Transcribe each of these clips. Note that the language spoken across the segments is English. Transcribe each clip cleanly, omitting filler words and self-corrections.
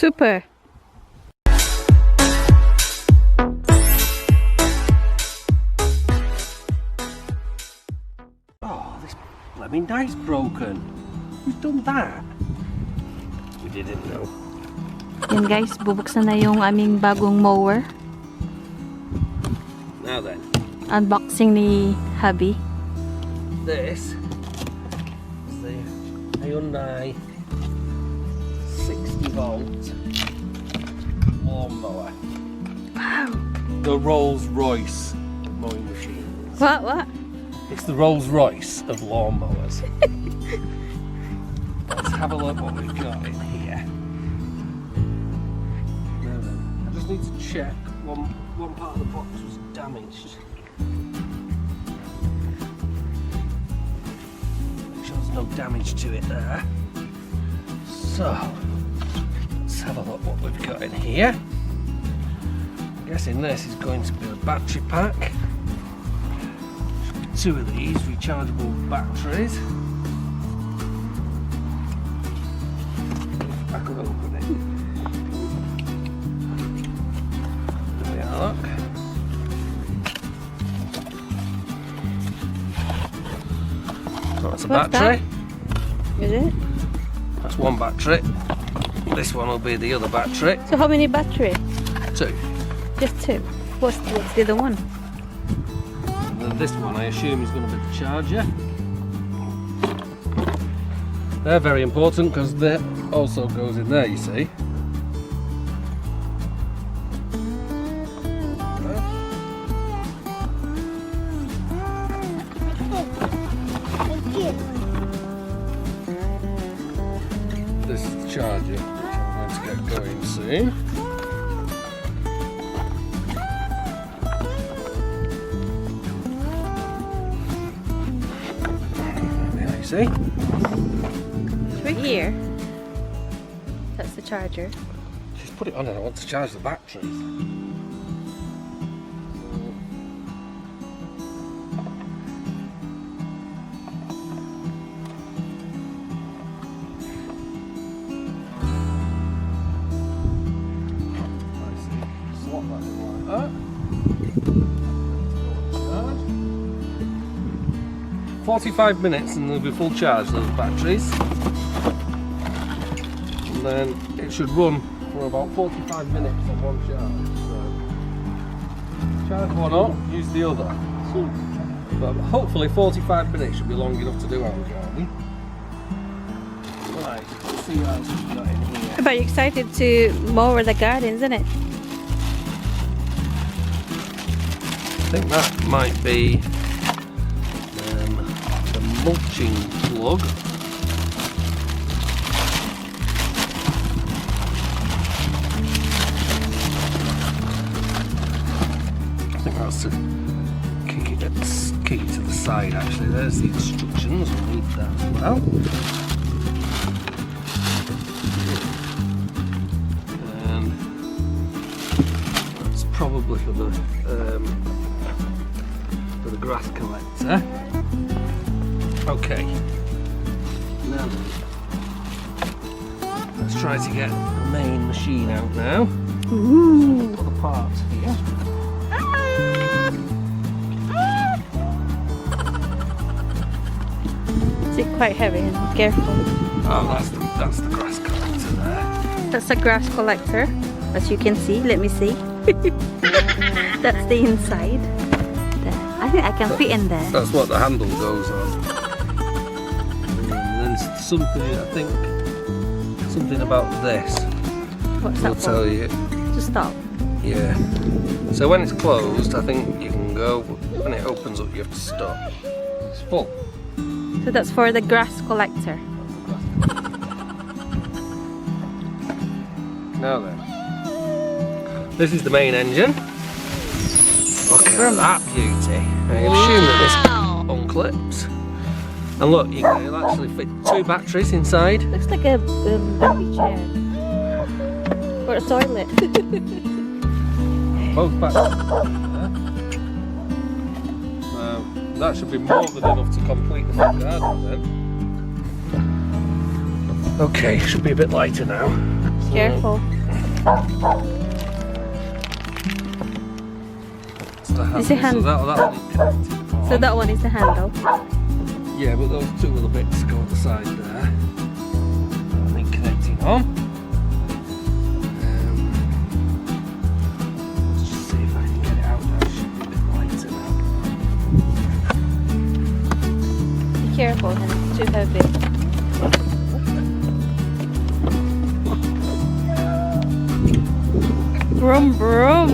Super. Oh, this blooming die's broken. Who's done that? We didn't know. Yan guys, bubuksan na yung aming bagong mower. Now then, Unboxing ni hubby. this is the Hyundai 60-volt lawnmower. Wow. The Rolls Royce of mowing machines. What? It's the Rolls Royce of lawnmowers. Let's have a look what we've got in here. Now then, I just need to check one part of the box was damaged. Make sure there's no damage to it there. So, let's have a look what we've got in here. I'm guessing this is going to be a battery pack. Should be 2 of these rechargeable batteries. If I could open it. There we are, look. So that's a What's battery. Is it? That's one battery. This one will be the other battery. So how many battery? 2. Just 2. What's the other one? And then this one I assume is going to be the charger. They're very important because that also goes in there, you see. This is the charger, which I'm going to get going soon. There you see. It's right here. That's the charger. She's put it on and I want to charge the batteries. Slot that in like that. 45 minutes and they'll be full charge, those batteries. And then it should run for about 45 minutes on one charge. So charge one up, use the other. But hopefully 45 minutes should be long enough to do our gardening. Right, let's see what else we've got in here. But you're excited to mow the garden, isn't it? I think that might be the mulching plug. I think that's to kick it to the side actually. There's the instructions, we'll read that as well. And that's probably for the grass collector. Okay, now let's try to get the main machine out now. Ooh. Put the parts here. Is it quite heavy? Careful. Oh, that's the grass collector there. That's a grass collector, as you can see. Let me see. That's the inside. There. I think I can fit in there. That's what the handle goes on. And then something, I think, something about this What's will that tell for? you. To stop. Yeah. So when it's closed, I think you can go. When it opens up, you have to stop. It's full. So that's for the grass collector. Now then, this is the main engine. Look at that beauty. I assume that this unclips. And look, you'll actually fit 2 batteries inside. Looks like a baby chair. Or a toilet. Both batteries. That should be more than enough to complete the front garden then. Okay, should be a bit lighter now. Careful. It's the handle. Is it hand- So that one is connected. So that one is the handle. Yeah, but those two little bits go at the side there. And then connecting on. Let's just see if I can get it out now. It should be a bit lighter now. Be careful, honey. It's too heavy. Brum brum.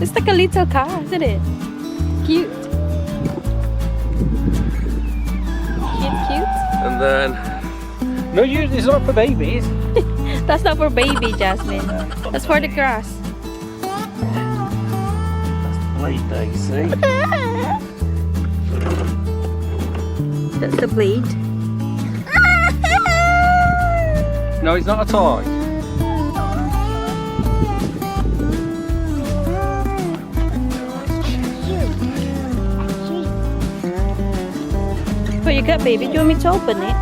It's like a little car, isn't it? Cute. Cute. And then, no, it's not for babies. That's not for baby, Jasmine. That's for the grass. That's the blade there, you see. That's the blade. No, it's not a toy. What you got, baby? Do you want me to open it?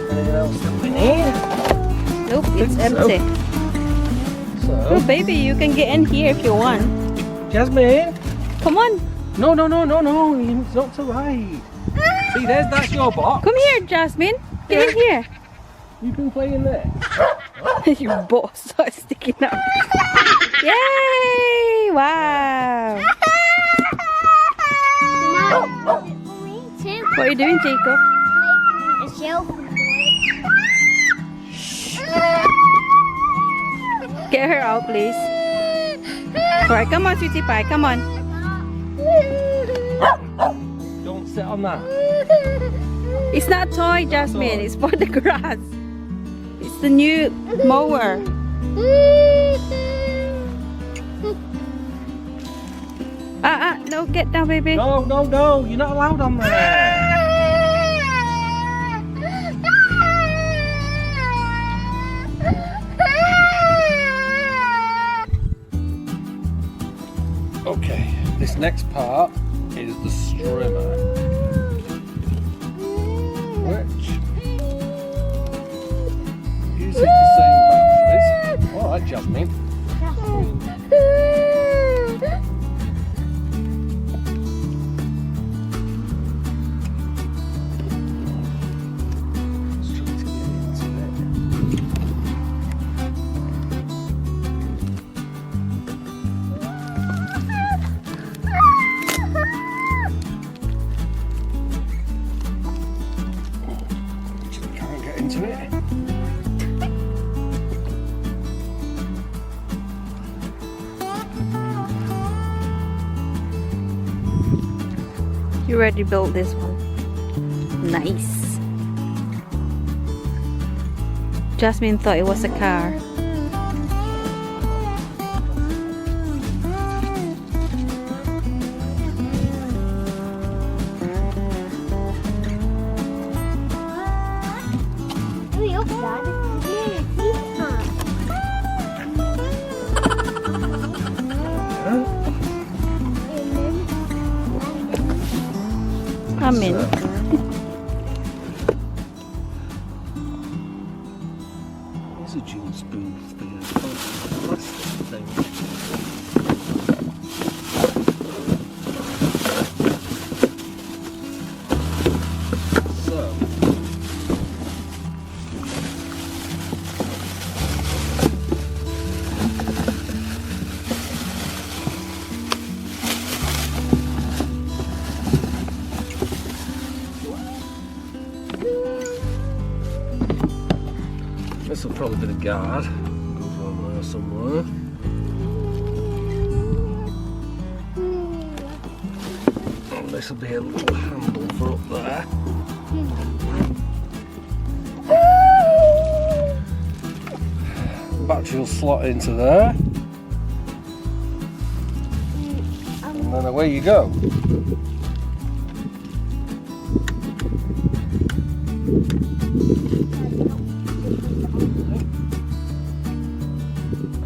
Anything else in here? Nope, it's So- empty. So, Oh, baby, you can get in here if you want. Jasmine. Come on. No, it's not to ride. See, that's your box. Come here, Jasmine. Get in here. You can play in there. Your balls start sticking out. Yay! Wow. What are you doing, Jacob? A shelf. Get her out, please. Alright, come on, sweetie pie. Come on. Don't sit on that. It's not a toy, Jasmine. It's for the grass. It's the new mower. No, get down, baby. No, you're not allowed on there. Okay, this next part is the strimmer, which uses the same batteries. All right, Jasmine. Let's try to get into it. Actually can't get into it. You already built this one. Nice. Jasmine thought it was a car. Look, Dad. I'm in. Here's a dual spoon thing. Plastic thing. So, this will probably be the guard. Goes on there somewhere. And this will be a little handle for up there. Battery will slot into there. And then away you go.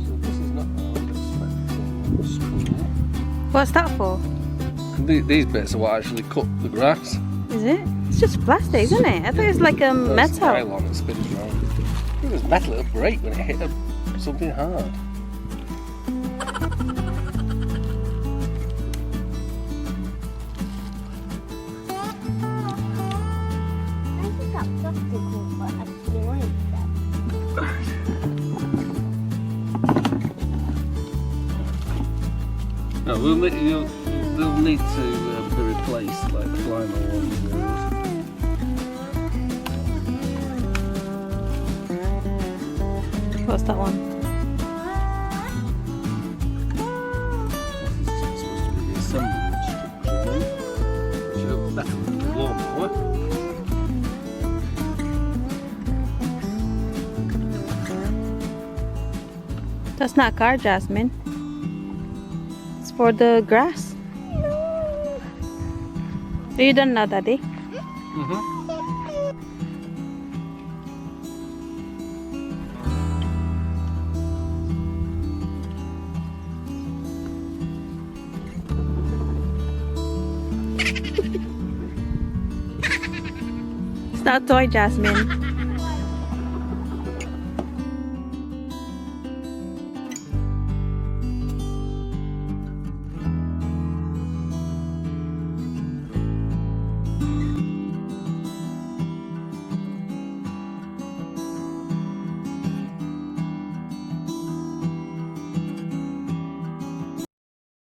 So this is not how I was expecting a spool. What's that for? These bits are what actually cut the grass. Is it? It's just plastic, isn't it? I thought it was like a There's metal. nylon that spins around. It was metal, it'll break when it hit something hard. I think that plastic one, but I actually like that. No, they'll need to be replaced, like the primer ones. What's that one? This is supposed to be the assembly structure. Show better than the lawnmower. That's not a car, Jasmine. It's for the grass. Are you done now, Daddy? It's not a toy, Jasmine.